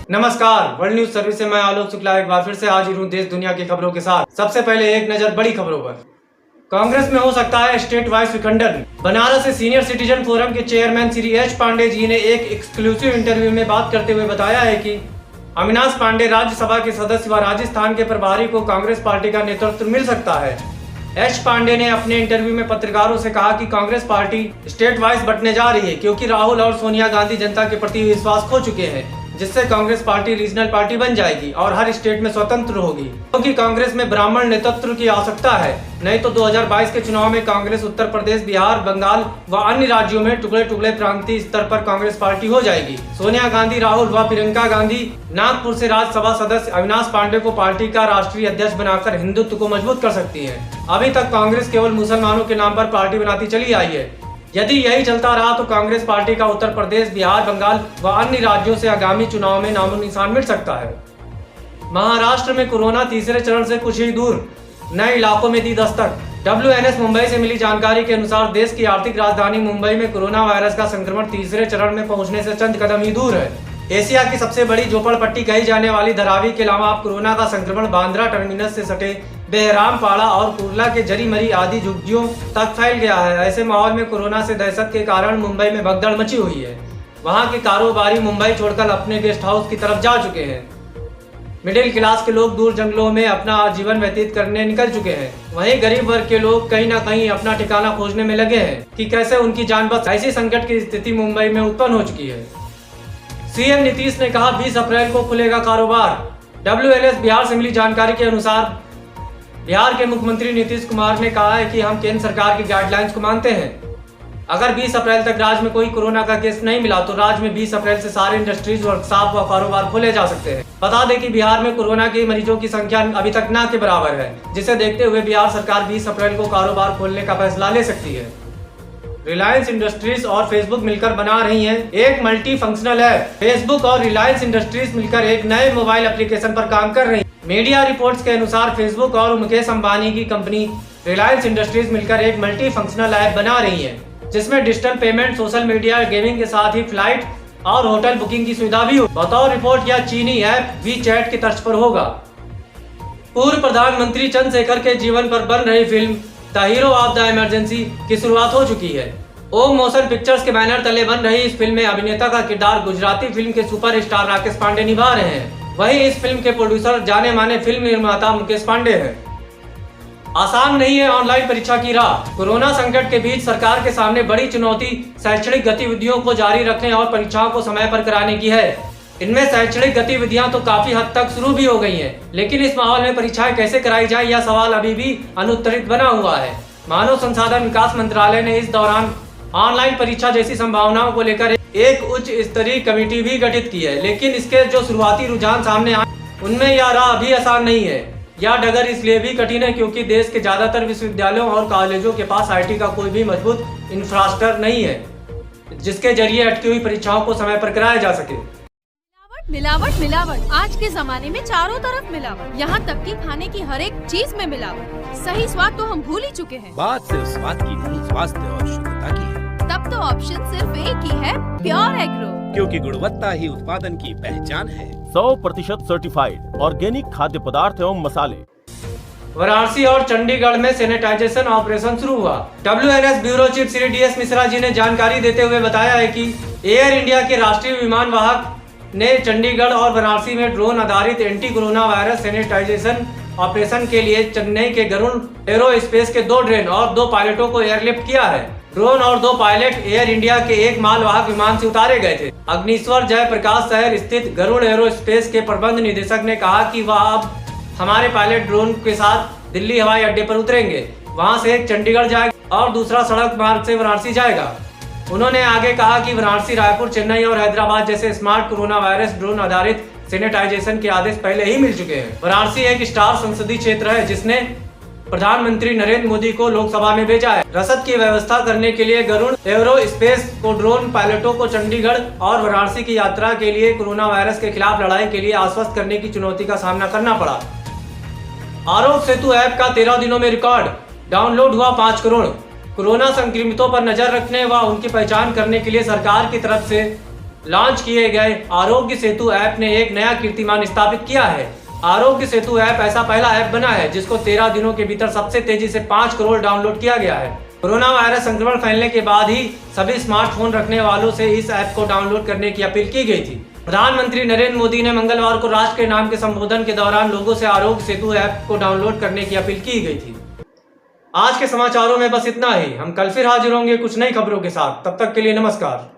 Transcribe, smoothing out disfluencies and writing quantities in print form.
नमस्कार, world news service से मैं आलोक शुक्ला एक बार फिर से हाजिर हूँ देश दुनिया की खबरों के साथ। सबसे पहले एक नजर बड़ी खबरों पर। कांग्रेस में हो सकता है स्टेट वाइज विखंडन। बनारस से सीनियर सिटीजन फोरम के चेयरमैन श्री एच पांडे जी ने एक एक्सक्लूसिव इंटरव्यू में बात करते हुए बताया है कि अविनाश पांडे राज्यसभा के सदस्य व राजस्थान के प्रभारी को कांग्रेस पार्टी का नेतृत्व मिल सकता है। एच पांडे ने अपने इंटरव्यू में पत्रकारों से कहा कि कांग्रेस पार्टी स्टेट वाइज बंटने जा रही है क्योंकि राहुल और सोनिया गांधी जनता के प्रति विश्वास खो चुके हैं, जिससे कांग्रेस पार्टी रीजनल पार्टी बन जाएगी और हर स्टेट में स्वतंत्र होगी, क्योंकि कांग्रेस में ब्राह्मण नेतृत्व की आवश्यकता है। नहीं तो 2022 के चुनाव में कांग्रेस उत्तर प्रदेश, बिहार, बंगाल व अन्य राज्यों में टुकड़े टुकड़े प्रांतीय स्तर पर कांग्रेस पार्टी हो जाएगी। सोनिया गांधी, राहुल व प्रियंका गांधी नागपुर से राज्यसभा सदस्य अविनाश पांडे को पार्टी का राष्ट्रीय अध्यक्ष बनाकर हिंदुत्व को मजबूत कर सकती है। अभी तक कांग्रेस केवल मुसलमानों के नाम पर पार्टी बनाती चली आई है। यदि यही चलता रहा तो कांग्रेस पार्टी का उत्तर प्रदेश, बिहार, बंगाल व अन्य राज्यों से आगामी चुनाव में नामो निशान मिट सकता है। महाराष्ट्र में कोरोना तीसरे चरण से कुछ ही दूर, नए इलाकों में दी दस्तक। WNS मुंबई से मिली जानकारी के अनुसार देश की आर्थिक राजधानी मुंबई में कोरोना वायरस का संक्रमण तीसरे चरण में पहुंचने से चंद कदम ही दूर है। एशिया की सबसे बड़ी झोपड़पट्टी कही जाने वाली धारावी के अलावा अब कोरोना का संक्रमण बांद्रा टर्मिनस से सटे बेहरामपाड़ा और कुर्ला के जरीमरी आदि झुग्गियों तक फैल गया है। ऐसे माहौल में कोरोना से दहशत के कारण मुंबई में भगदड़ मची हुई है। वहां के कारोबारी मुंबई छोड़कर अपने गेस्ट हाउस की तरफ जा चुके हैं। मिडिल क्लास के लोग दूर जंगलों में अपना जीवन व्यतीत करने निकल चुके हैं। वहीं गरीब वर्ग के लोग कहीं न कहीं अपना ठिकाना खोजने में लगे हैं कि कैसे उनकी जान बच। ऐसी संकट की स्थिति मुंबई में उत्पन्न हो चुकी है। सीएम नीतीश ने कहा 20 अप्रैल को खुलेगा कारोबार। WNS बिहार से मिली जानकारी के अनुसार बिहार के मुख्यमंत्री नीतीश कुमार ने कहा है कि हम केंद्र सरकार की गाइडलाइंस को मानते हैं। अगर 20 अप्रैल तक राज्य में कोई कोरोना का केस नहीं मिला तो राज्य में 20 अप्रैल से सारे इंडस्ट्रीज, वर्कशॉप व कारोबार खोले जा सकते हैं। बता दें कि बिहार में कोरोना के मरीजों की संख्या अभी तक ना के बराबर है, जिसे देखते हुए बिहार सरकार 20 अप्रैल को कारोबार खोलने का फैसला ले सकती है। रिलायंस इंडस्ट्रीज और फेसबुक मिलकर बना रही हैं एक मल्टी फंक्शनल ऐप। फेसबुक और रिलायंस इंडस्ट्रीज मिलकर एक नए मोबाइल एप्लीकेशन पर काम कर रही हैं। मीडिया रिपोर्ट्स के अनुसार फेसबुक और मुकेश अंबानी की कंपनी रिलायंस इंडस्ट्रीज मिलकर एक मल्टी फंक्शनल ऐप बना रही है, जिसमें digital payment, social media, gaming के साथ ही फ्लाइट और होटल बुकिंग की सुविधा भी हो। बतौर रिपोर्ट यह चीनी ऐप WeChat की तर्ज पर होगा। पूर्व प्रधानमंत्री चंद्रशेखर के जीवन पर बन रही film the hero of the emergency की शुरुआत हो चुकी है। ओम मोशन पिक्चर्स के बैनर तले बन रही इस फिल्म में अभिनेता का किरदार गुजराती फिल्म के सुपरस्टार राकेश पांडे निभा रहे हैं। वहीं इस फिल्म के प्रोड्यूसर जाने माने फिल्म निर्माता मुकेश पांडे हैं। आसान नहीं है ऑनलाइन परीक्षा की राह। कोरोना संकट के बीच सरकार के सामने बड़ी चुनौती शैक्षणिक गतिविधियों को जारी रखने और परीक्षाओं को समय पर कराने की है। इनमें शैक्षणिक गतिविधियां तो काफी हद तक शुरू भी हो गई हैं, लेकिन इस माहौल में परीक्षाएं कैसे कराई जाए यह सवाल अभी भी अनुत्तरित बना हुआ है। मानव संसाधन विकास मंत्रालय ने इस दौरान ऑनलाइन परीक्षा जैसी संभावनाओं को लेकर एक उच्च स्तरीय कमेटी भी गठित की है, लेकिन इसके जो शुरुआती रुझान सामने आए उनमें यह राह अभी आसान नहीं है। यह डगर इसलिए भी कठिन है क्योंकि देश के ज्यादातर विश्वविद्यालयों और कॉलेजों के पास IT का कोई भी मजबूत इंफ्रास्ट्रक्चर नहीं है, जिसके जरिए अटकी हुई परीक्षाओं को समय पर कराया जा सके। मिलावट मिलावट आज के जमाने में चारों तरफ मिलावट, यहाँ तक कि खाने की हर एक चीज में मिलावट। सही स्वाद तो हम भूल ही चुके हैं। बात सिर्फ स्वाद की नहीं, स्वास्थ्य और शुद्धता की है। तब तो ऑप्शन सिर्फ एक ही है, प्योर एग्रो, क्योंकि गुणवत्ता ही उत्पादन की पहचान है। 100% सर्टिफाइड ऑर्गेनिक खाद्य पदार्थ एवं मसाले। वाराणसी और चंडीगढ़ में सैनिटाइजेशन ऑपरेशन शुरू हुआ। WNS bureau chief Shri DS Mishra ji ने जानकारी देते हुए बताया है कि एयर इंडिया के राष्ट्रीय विमान वाहक ने चंडीगढ़ और वाराणसी में ड्रोन आधारित anti corona virus sanitisation operation के लिए चेन्नई के गरुड़ एरोस्पेस के 2 ड्रोन और 2 पायलटों को एयरलिफ्ट किया है। ड्रोन और 2 पायलट एयर इंडिया के एक मालवाहक विमान से उतारे गए थे। अग्निश्वर जयप्रकाश शहर स्थित गरुड़ एरोस्पेस के प्रबंध निदेशक ने कहा कि वह अब हमारे पायलट ड्रोन के साथ दिल्ली हवाई अड्डे पर उतरेंगे। वहां से एक चंडीगढ़ जाएगा और दूसरा सड़क मार्ग से वाराणसी जाएगा। उन्होंने आगे कहा कि वाराणसी, रायपुर, चेन्नई और हैदराबाद जैसे स्मार्ट कोरोना वायरस ड्रोन आधारित सैनिटाइजेशन के आदेश पहले ही मिल चुके हैं। वाराणसी एक स्टार संसदीय क्षेत्र है जिसने प्रधानमंत्री नरेंद्र मोदी को लोकसभा में भेजा है। रसद की व्यवस्था करने के लिए गरुड़ एरोस्पेस को ड्रोन पायलटों को चंडीगढ़ और वाराणसी की यात्रा के लिए कोरोना वायरस के खिलाफ लड़ाई के लिए आश्वस्त करने की चुनौती का सामना करना पड़ा। आरोग्य सेतु ऐप का 13 दिनों में रिकॉर्ड डाउनलोड हुआ 5 करोड़। कोरोना संक्रमितों पर नजर रखने व उनकी पहचान करने के लिए सरकार की तरफ से लॉन्च किए गए आरोग्य सेतु ऐप ने एक नया कीर्तिमान स्थापित किया है। आरोग्य सेतु ऐप ऐसा पहला ऐप बना है जिसको 13 दिनों के भीतर सबसे तेजी से 5 करोड़ डाउनलोड किया गया है। कोरोना वायरस संक्रमण फैलने के बाद ही सभी स्मार्टफोन रखने वालों से इस ऐप को डाउनलोड करने की अपील की गई थी। प्रधानमंत्री नरेंद्र मोदी ने मंगलवार को राष्ट्र के नाम के संबोधन के दौरान लोगों से आरोग्य सेतु ऐप को डाउनलोड करने की अपील की गई थी। आज के समाचारों में बस इतना ही। हम कल फिर हाजिर होंगे कुछ नई खबरों के साथ। तब तक के लिए नमस्कार।